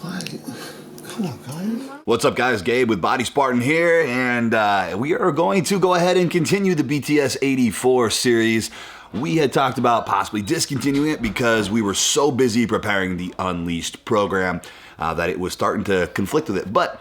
Like, come on, guys. What's up, guys? Gabe with Body Spartan here, and we are going to go ahead and continue the BTS84 series. We had talked about possibly discontinuing it because we were so busy preparing the Unleashed program that it was starting to conflict with it. But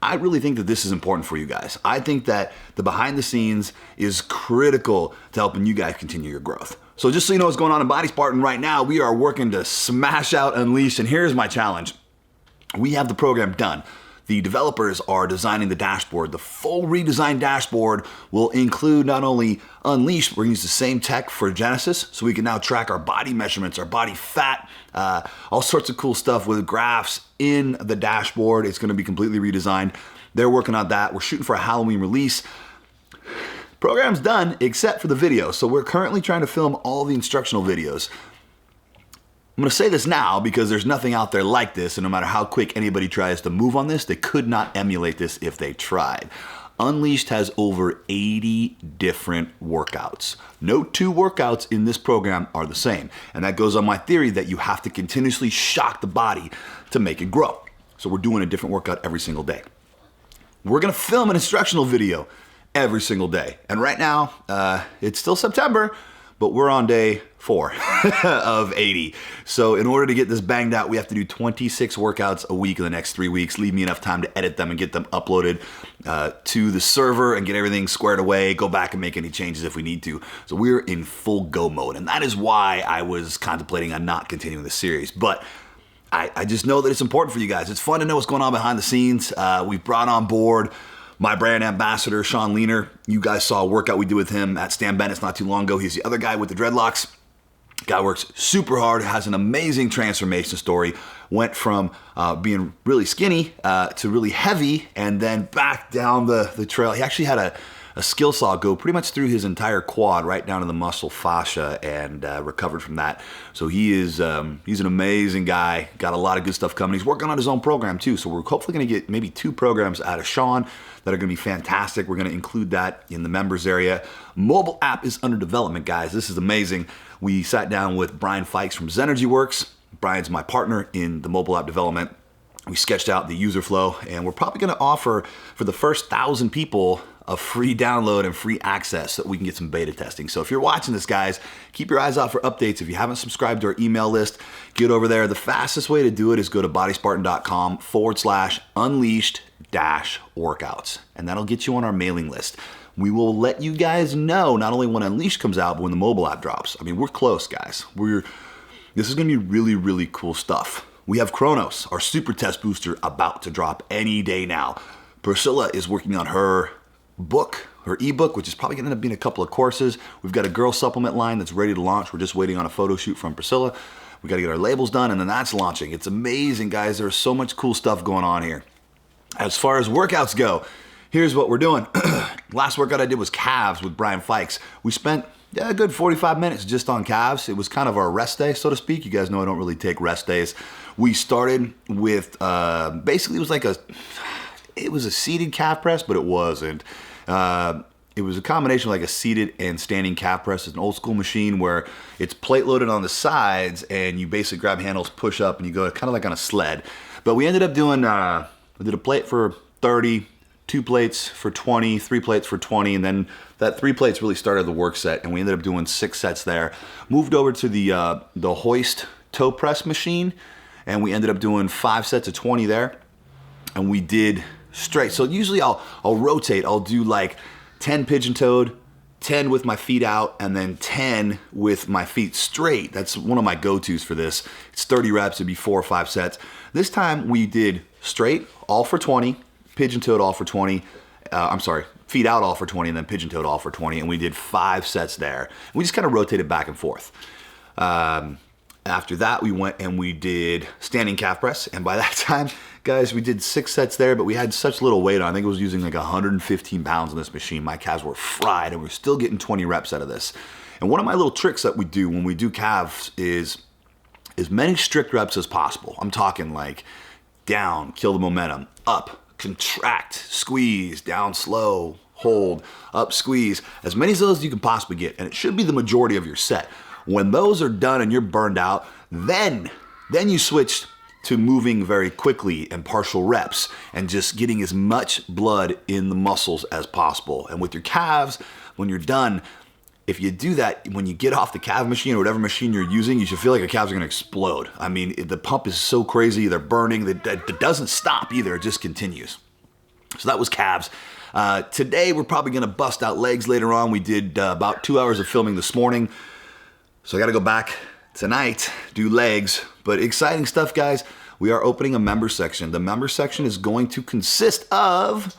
I really think that this is important for you guys. I think that the behind the scenes is critical to helping you guys continue your growth. So just so you know what's going on in Body Spartan right now, we are working to smash out Unleashed, and here's my challenge. We have the program done. The developers are designing the dashboard. The full redesigned dashboard will include not only Unleashed, we're gonna use the same tech for Genesis, so we can now track our body measurements, our body fat, all sorts of cool stuff with graphs in the dashboard. It's gonna be completely redesigned. They're working on that. We're shooting for a Halloween release. Program's done except for the video. So we're currently trying to film all the instructional videos. I'm gonna say this now because there's nothing out there like this, and no matter how quick anybody tries to move on this, they could not emulate this if they tried. Unleashed has over 80 different workouts. No two workouts in this program are the same, and that goes on my theory that you have to continuously shock the body to make it grow. So we're doing a different workout every single day. We're gonna film an instructional video every single day, and right now, it's still September, but we're on day 4 of 80. So in order to get this banged out, we have to do 26 workouts a week in the next 3 weeks. Leave me enough time to edit them and get them uploaded to the server and get everything squared away, go back and make any changes if we need to. So we're in full go mode. And that is why I was contemplating on not continuing the series. But I just know that it's important for you guys. It's fun to know what's going on behind the scenes. We've brought on board my brand ambassador, Sean Leaner. You guys saw a workout we did with him at Stan Bennett's not too long ago. He's the other guy with the dreadlocks. Guy works super hard, has an amazing transformation story. Went from being really skinny to really heavy, and then back down the trail. He actually had a skill saw go pretty much through his entire quad, right down to the muscle fascia, and recovered from that. So he's an amazing guy, got a lot of good stuff coming. He's working on his own program too, so we're hopefully gonna get maybe 2 programs out of Sean that are gonna be fantastic. We're gonna include that in the members area. Mobile app is under development, guys. This is amazing. We sat down with Brian Fikes from Zenergy Works. Brian's my partner in the mobile app development. We sketched out the user flow, and we're probably gonna offer for the first 1,000 people a free download and free access so that we can get some beta testing. So if you're watching this, guys, keep your eyes out for updates. If you haven't subscribed to our email list, get over there. The fastest way to do it is go to bodyspartan.com/unleashed-workouts, and that'll get you on our mailing list. We will let you guys know not only when Unleashed comes out, but when the mobile app drops. I mean, we're close, guys. This is gonna be really, really cool stuff. We have Chronos, our super test booster, about to drop any day now. Priscilla is working on her book, her ebook, which is probably gonna end up being a couple of courses. We've got a girl supplement line that's ready to launch. We're just waiting on a photo shoot from Priscilla. We gotta get our labels done, and then that's launching. It's amazing, guys. There's so much cool stuff going on here. As far as workouts go, here's what we're doing. Last workout I did was calves with Brian Fikes. We spent a good 45 minutes just on calves. It was kind of our rest day, so to speak. You guys know I don't really take rest days. We started with, basically it was a seated calf press, but it wasn't. It was a combination of like a seated and standing calf press. It's an old school machine where it's plate loaded on the sides, and you basically grab handles, push up, and you go kind of like on a sled. But we ended up doing, we did a plate for 30, 2 plates for 20, 3 plates for 20, and then that 3 plates really started the work set, and we ended up doing 6 sets there. Moved over to the hoist toe press machine, and we ended up doing 5 sets of 20 there, and we did straight. So usually I'll rotate. I'll do like 10 pigeon-toed, 10 with my feet out, and then 10 with my feet straight. That's one of my go-tos for this. It's 30 reps, it'd be 4 or 5 sets. This time we did straight, all for 20, pigeon-toed all for 20, feet out all for 20, and then pigeon-toed all for 20, and we did 5 sets there. We just kind of rotated back and forth. After that, we went and we did standing calf press, and by that time, guys, we did 6 sets there, but we had such little weight on. I think it was using like 115 pounds on this machine. My calves were fried, and we're still getting 20 reps out of this. And one of my little tricks that we do when we do calves is as many strict reps as possible. I'm talking like down, kill the momentum, up, contract, squeeze, down slow, hold, up, squeeze. As many of those as you can possibly get, and it should be the majority of your set. When those are done and you're burned out, then you switch to moving very quickly and partial reps and just getting as much blood in the muscles as possible. And with your calves, when you're done, if you do that, when you get off the calf machine or whatever machine you're using, you should feel like your calves are gonna explode. I mean, the pump is so crazy, they're burning, it doesn't stop either, it just continues. So that was calves. Today, we're probably gonna bust out legs later on. We did about 2 hours of filming this morning. So I gotta go back tonight, do legs, but exciting stuff, guys. We are opening a member section. The member section is going to consist of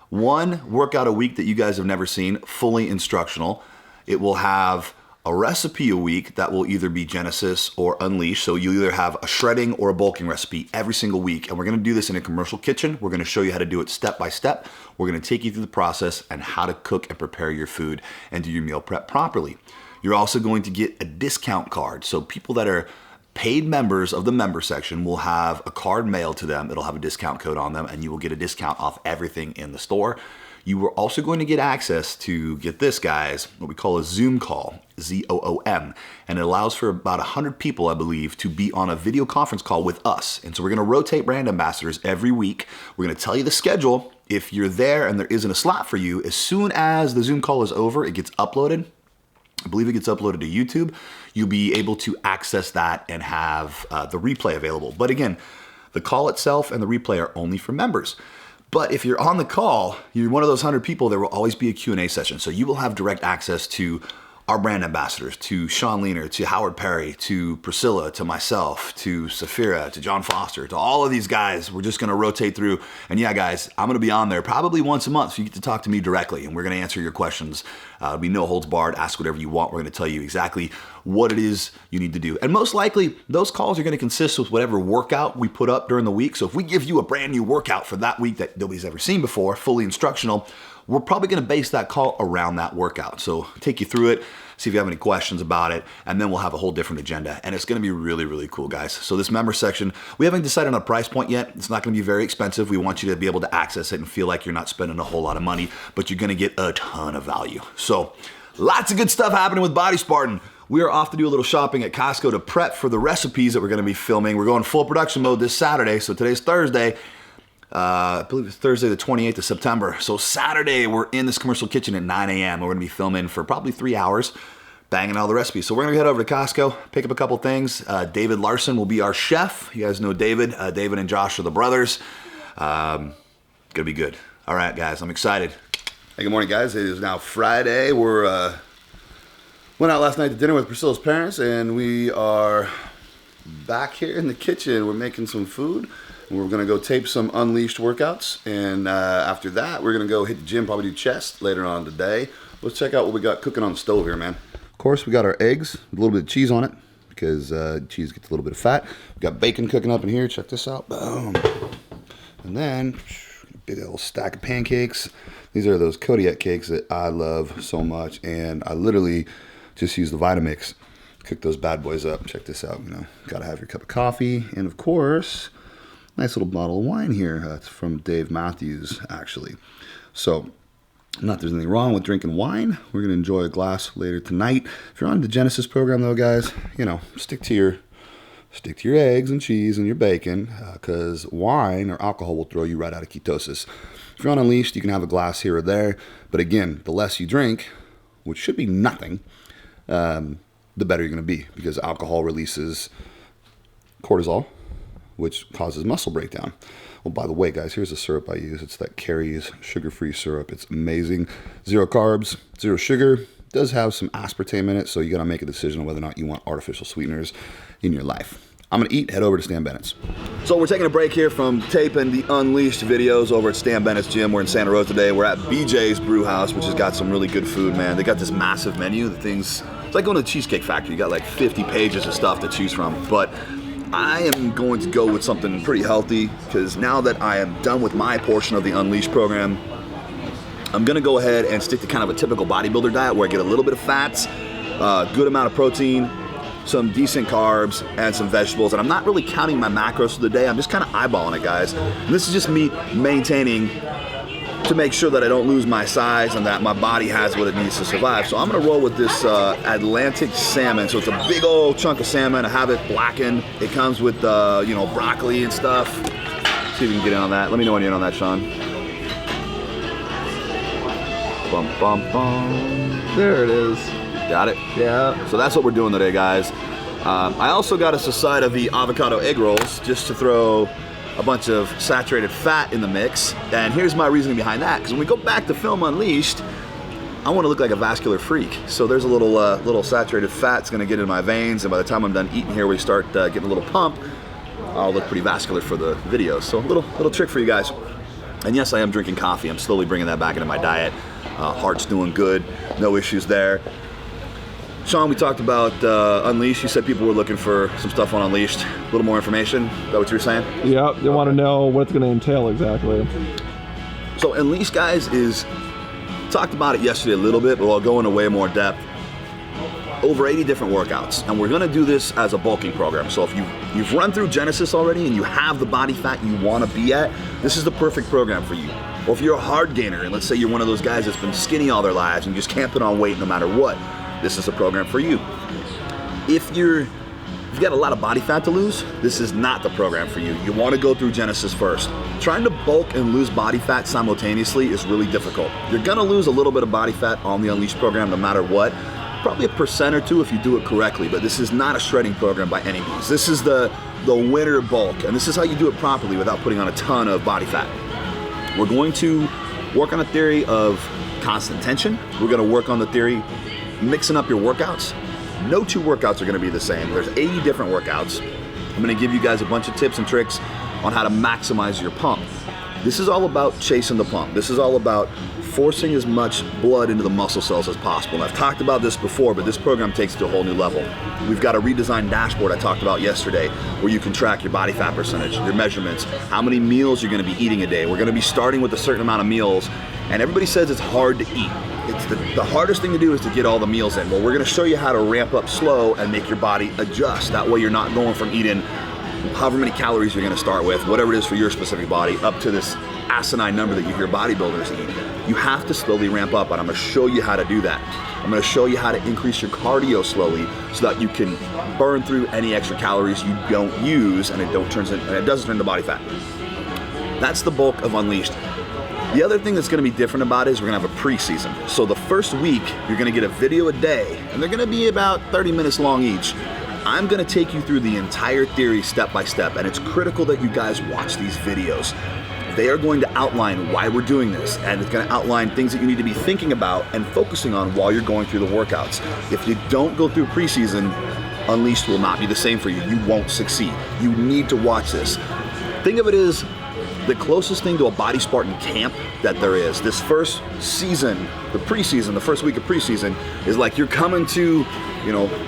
one workout a week that you guys have never seen, fully instructional. It will have a recipe a week that will either be Genesis or Unleashed. So you either have a shredding or a bulking recipe every single week. And we're gonna do this in a commercial kitchen. We're gonna show you how to do it step by step. We're gonna take you through the process and how to cook and prepare your food and do your meal prep properly. You're also going to get a discount card. So people that are paid members of the member section will have a card mailed to them. It'll have a discount code on them and you will get a discount off everything in the store. You are also going to get access to, get this guys, what we call a Zoom call, Z-O-O-M, and it allows for about 100 people, I believe, to be on a video conference call with us. And so we're gonna rotate brand ambassadors every week. We're gonna tell you the schedule. If you're there and there isn't a slot for you, as soon as the Zoom call is over, it gets uploaded. I believe it gets uploaded to YouTube. You'll be able to access that and have the replay available. But again, the call itself and the replay are only for members. But if you're on the call, you're one of those 100 people, there will always be a Q&A session. So you will have direct access to our brand ambassadors, to Sean Leaner, to Howard Perry, to Priscilla, to myself, to Safira, to John Foster, to all of these guys. We're just gonna rotate through. And yeah, guys, I'm gonna be on there probably once a month, so you get to talk to me directly, and we're gonna answer your questions. It'll be no holds barred, ask whatever you want. We're gonna tell you exactly what it is you need to do. And most likely, those calls are gonna consist with whatever workout we put up during the week. So if we give you a brand new workout for that week that nobody's ever seen before, fully instructional, we're probably gonna base that call around that workout. So take you through it, see if you have any questions about it, and then we'll have a whole different agenda. And it's gonna be really, really cool, guys. So this member section, we haven't decided on a price point yet. It's not gonna be very expensive. We want you to be able to access it and feel like you're not spending a whole lot of money, but you're gonna get a ton of value. So lots of good stuff happening with Body Spartan. We are off to do a little shopping at Costco to prep for the recipes that we're gonna be filming. We're going full production mode this Saturday. So today's Thursday. I believe it's Thursday the 28th of September. So Saturday, we're in this commercial kitchen at 9 a.m. We're gonna be filming for probably 3 hours, banging all the recipes. So we're gonna head over to Costco, pick up a couple things. David Larson will be our chef. You guys know David. David and Josh are the brothers. Gonna be good. All right, guys, I'm excited. Hey, good morning, guys. It is now Friday. We're went out last night to dinner with Priscilla's parents, and we are back here in the kitchen. We're making some food. We're gonna go tape some Unleashed workouts, and after that, we're gonna go hit the gym, probably do chest later on today. Let's check out what we got cooking on the stove here, man. Of course, we got our eggs, with a little bit of cheese on it, because cheese gets a little bit of fat. We got bacon cooking up in here, check this out, boom. And then, big old stack of pancakes. These are those Kodiak cakes that I love so much, and I literally just use the Vitamix, cook those bad boys up. Check this out, you know, gotta have your cup of coffee, and of course, nice little bottle of wine here. It's from Dave Matthews, actually. So, not there's anything wrong with drinking wine. We're going to enjoy a glass later tonight. If you're on the Genesis program, though, guys, you know, stick to your eggs and cheese and your bacon, because wine or alcohol will throw you right out of ketosis. If you're on Unleashed, you can have a glass here or there. But again, the less you drink, which should be nothing, the better you're going to be, because alcohol releases cortisol, which causes muscle breakdown. Well, by the way, guys, here's the syrup I use. It's that Carrie's sugar-free syrup. It's amazing. 0 carbs, 0 sugar. It does have some aspartame in it, so you got to make a decision on whether or not you want artificial sweeteners in your life. I'm going to eat, head over to Stan Bennett's. So we're taking a break here from taping the Unleashed videos over at Stan Bennett's gym. We're in Santa Rosa today. We're at BJ's Brew House, which has got some really good food, man. They got this massive menu. The thing's, it's like going to the Cheesecake Factory. You got like 50 pages of stuff to choose from. But I am going to go with something pretty healthy, because now that I am done with my portion of the Unleashed program, I'm gonna go ahead and stick to kind of a typical bodybuilder diet where I get a little bit of fats, good amount of protein, some decent carbs, and some vegetables. And I'm not really counting my macros for the day. I'm just kind of eyeballing it, guys. And this is just me maintaining to make sure that I don't lose my size and that my body has what it needs to survive. So I'm gonna roll with this Atlantic salmon. So it's a big old chunk of salmon. I have it blackened. It comes with you know, broccoli and stuff. See if we can get in on that. Let me know when you're in on that, Sean. Bum, bum, bum. There it is. Got it? Yeah. So that's what we're doing today, guys. I also got us a side of the avocado egg rolls just to throw a bunch of saturated fat in the mix. And here's my reasoning behind that, because when we go back to film Unleashed, I want to look like a vascular freak. So there's a little saturated fat's gonna get in my veins, and by the time I'm done eating here, we start getting a little pump. I'll look pretty vascular for the video. So a little trick for you guys. And yes, I am drinking coffee. I'm slowly bringing that back into my diet. Heart's doing good, no issues there. Sean, we talked about Unleashed. You said people were looking for some stuff on Unleashed. A little more information. Is that what you were saying? Yeah, they want to know what it's going to entail exactly. So Unleashed, guys, talked about it yesterday a little bit, but I'll go into way more depth. Over 80 different workouts, and we're going to do this as a bulking program. So if you've run through Genesis already and you have the body fat you want to be at, this is the perfect program for you. Or if you're a hard gainer, and let's say you're one of those guys that's been skinny all their lives and you just can't put on weight no matter what, this is a program for you. If you've got a lot of body fat to lose, this is not the program for you. You want to go through Genesis first. Trying to bulk and lose body fat simultaneously is really difficult. You're gonna lose a little bit of body fat on the Unleashed program no matter what. Probably 1% or 2% if you do it correctly, but this is not a shredding program by any means. This is the winner bulk, and this is how you do it properly without putting on a ton of body fat. We're going to work on a theory of constant tension. We're gonna work on the theory mixing up your workouts. No two workouts are gonna be the same. There's 80 different workouts. I'm gonna give you guys a bunch of tips and tricks on how to maximize your pump. This is all about chasing the pump. This is all about forcing as much blood into the muscle cells as possible. And I've talked about this before, but this program takes it to a whole new level. We've got a redesigned dashboard I talked about yesterday where you can track your body fat percentage, your measurements, how many meals you're gonna be eating a day. We're gonna be starting with a certain amount of meals, and everybody says it's hard to eat. It's the hardest thing to do is to get all the meals in. Well, we're gonna show you how to ramp up slow and make your body adjust. That way you're not going from eating however many calories you're gonna start with, whatever it is for your specific body, up to this asinine number that you hear bodybuilders eat. You have to slowly ramp up, and I'm gonna show you how to do that. I'm gonna show you how to increase your cardio slowly so that you can burn through any extra calories you don't use and it doesn't turn to body fat. That's the bulk of Unleashed. The other thing that's gonna be different about it is we're gonna have a preseason. So the first week, you're gonna get a video a day, and they're gonna be about 30 minutes long each. I'm gonna take you through the entire theory step by step, and it's critical that you guys watch these videos. They are going to outline why we're doing this, and it's gonna outline things that you need to be thinking about and focusing on while you're going through the workouts. If you don't go through preseason, Unleashed will not be the same for you. You won't succeed. You need to watch this. Think of it as the closest thing to a Body Spartan camp that there is. This first season, the preseason, the first week of preseason, is like you're coming to,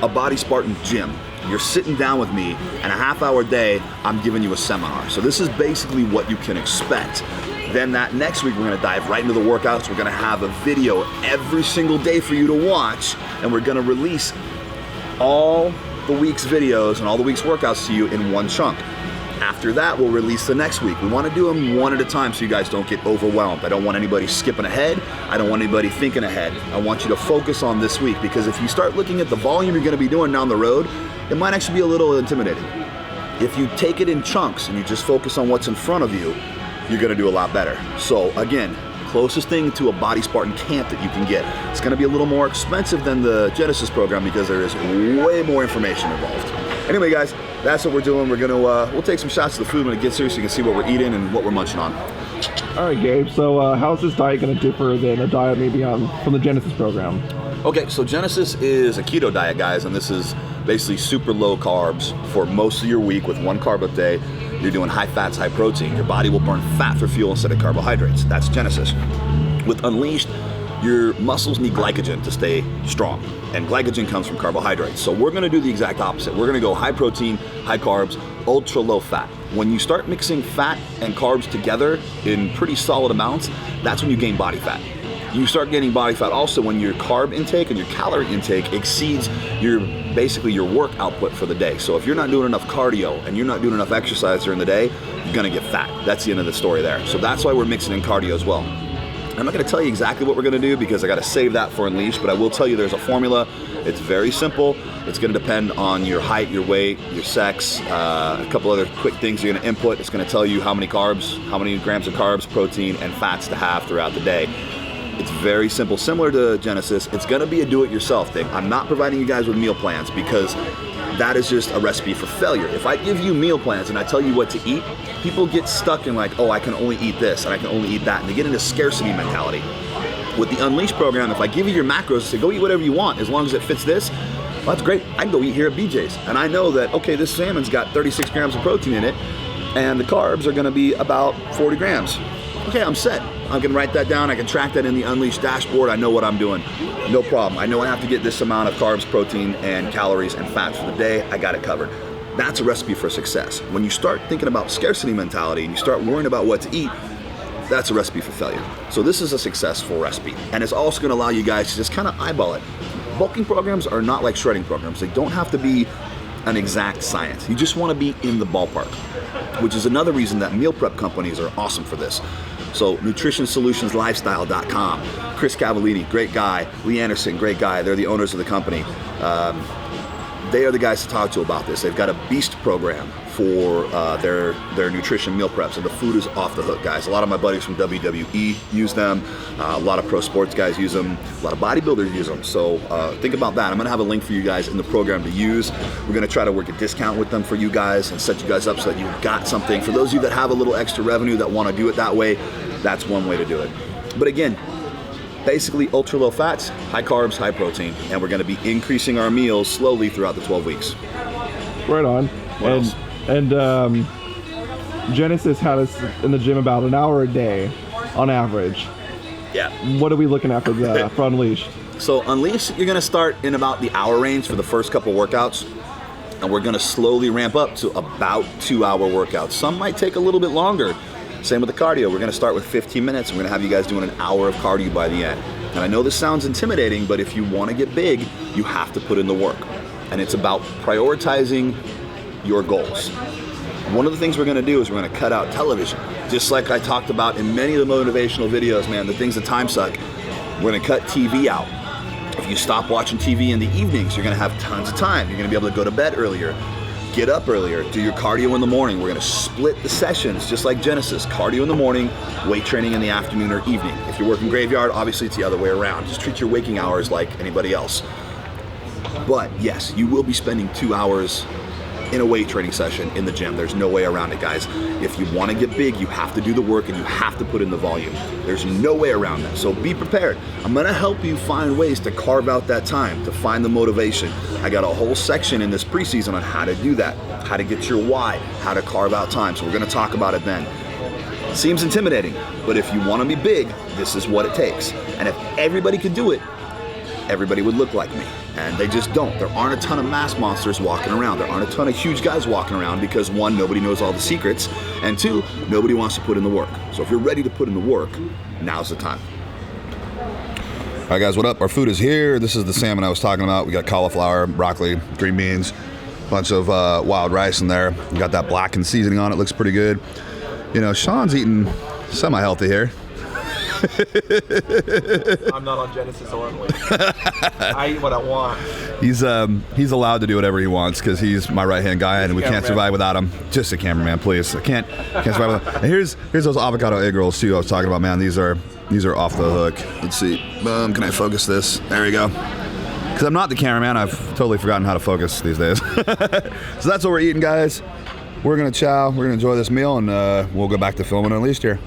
a Body Spartan gym. You're sitting down with me, and a half-hour day, I'm giving you a seminar. So this is basically what you can expect. Then that next week, we're gonna dive right into the workouts. We're gonna have a video every single day for you to watch, and we're gonna release all the week's videos and all the week's workouts to you in one chunk. After that, we'll release the next week. We want to do them one at a time so you guys don't get overwhelmed. I don't want anybody skipping ahead. I don't want anybody thinking ahead. I want you to focus on this week, because if you start looking at the volume you're going to be doing down the road, it might actually be a little intimidating. If you take it in chunks and you just focus on what's in front of you, you're going to do a lot better. So again, closest thing to a Body Spartan camp that you can get. It's going to be a little more expensive than the Genesis program because there is way more information involved. Anyway, guys, that's what we're doing. We're gonna we'll take some shots of the food when it gets here so you can see what we're eating and what we're munching on. All right, Gabe. So how's this diet going to differ than a diet maybe from the Genesis program? Okay, so Genesis is a keto diet, guys, and this is basically super low carbs for most of your week with 1 carb a day. You're doing high fats, high protein. Your body will burn fat for fuel instead of carbohydrates. That's Genesis. With Unleashed, your muscles need glycogen to stay strong, and glycogen comes from carbohydrates. So we're gonna do the exact opposite. We're gonna go high protein, high carbs, ultra low fat. When you start mixing fat and carbs together in pretty solid amounts, that's when you gain body fat. You start gaining body fat also when your carb intake and your calorie intake exceeds basically your work output for the day. So if you're not doing enough cardio and you're not doing enough exercise during the day, you're gonna get fat. That's the end of the story there. So that's why we're mixing in cardio as well. I'm not going to tell you exactly what we're going to do because I got to save that for Unleashed, but I will tell you there's a formula. It's very simple. It's going to depend on your height, your weight, your sex, a couple other quick things you're going to input. It's going to tell you how many carbs, how many grams of carbs, protein, and fats to have throughout the day. It's very simple, similar to Genesis. It's going to be a do-it-yourself thing. I'm not providing you guys with meal plans because that is just a recipe for failure. If I give you meal plans and I tell you what to eat, people get stuck in like, oh, I can only eat this and I can only eat that, and they get into scarcity mentality. With the Unleashed program, if I give you your macros and say, go eat whatever you want, as long as it fits this, well, that's great. I can go eat here at BJ's. And I know that, okay, this salmon's got 36 grams of protein in it, and the carbs are gonna be about 40 grams. Okay, I'm set. I can write that down. I can track that in the Unleashed dashboard. I know what I'm doing. No problem. I know I have to get this amount of carbs, protein, and calories and fats for the day. I got it covered. That's a recipe for success. When you start thinking about scarcity mentality and you start worrying about what to eat, that's a recipe for failure. So this is a successful recipe. And it's also gonna allow you guys to just kind of eyeball it. Bulking programs are not like shredding programs. They don't have to be an exact science. You just wanna be in the ballpark, which is another reason that meal prep companies are awesome for this. So nutritionssolutionslifestyle.com, Chris Cavallini, great guy, Lee Anderson, great guy. They're the owners of the company. They are the guys to talk to about this. They've got a beast program for their nutrition meal preps, and the food is off the hook, guys. A lot of my buddies from WWE use them. A lot of pro sports guys use them. A lot of bodybuilders use them. So think about that. I'm gonna have a link for you guys in the program to use. We're gonna try to work a discount with them for you guys and set you guys up so that you've got something. For those of you that have a little extra revenue that wanna do it that way, that's one way to do it. But again, basically ultra low fats, high carbs, high protein, and we're gonna be increasing our meals slowly throughout the 12 weeks. Right on. What else? And Genesis had us in the gym about an hour a day on average. Yeah. What are we looking at for Unleashed? So Unleashed, you're gonna start in about the hour range for the first couple workouts, and we're gonna slowly ramp up to about 2-hour workouts. Some might take a little bit longer. Same with the cardio. We're gonna start with 15 minutes, and we're gonna have you guys doing an hour of cardio by the end. And I know this sounds intimidating, but if you wanna get big, you have to put in the work. And it's about prioritizing your goals. One of the things we're gonna do is we're gonna cut out television. Just like I talked about in many of the motivational videos, man, the things that time suck, we're gonna cut TV out. If you stop watching TV in the evenings, you're gonna have tons of time. You're gonna be able to go to bed earlier, get up earlier, do your cardio in the morning. We're gonna split the sessions, just like Genesis. Cardio in the morning, weight training in the afternoon or evening. If you're working graveyard, obviously it's the other way around. Just treat your waking hours like anybody else. But yes, you will be spending 2 hours in a weight training session in the gym. There's no way around it, guys. If you want to get big, you have to do the work and you have to put in the volume. There's no way around that. So be prepared. I'm gonna help you find ways to carve out that time, to find the motivation. I got a whole section in this preseason on how to do that, how to get your why, how to carve out time. So we're gonna talk about it then. Seems intimidating, but if you want to be big, this is what it takes. And if everybody could do it, everybody would look like me. And they just don't. There aren't a ton of mass monsters walking around. There aren't a ton of huge guys walking around because one, nobody knows all the secrets, and two, nobody wants to put in the work. So if you're ready to put in the work, now's the time. All right, guys, what up? Our food is here. This is the salmon I was talking about. We got cauliflower, broccoli, green beans, bunch of wild rice in there. We got that blackened seasoning on it. Looks pretty good. You know, Sean's eating semi-healthy here. I'm not on Genesis or Unleashed. I eat what I want. He's allowed to do whatever he wants because he's my right-hand guy and we can't survive without him. Just a cameraman, please. I can't survive without him. And here's those avocado egg rolls too I was talking about, man. These are off the hook. Let's see. Boom, can I focus this? There we go. Because I'm not the cameraman, I've totally forgotten how to focus these days. So that's what we're eating, guys. We're gonna chow, we're gonna enjoy this meal, and we'll go back to filming Unleashed here.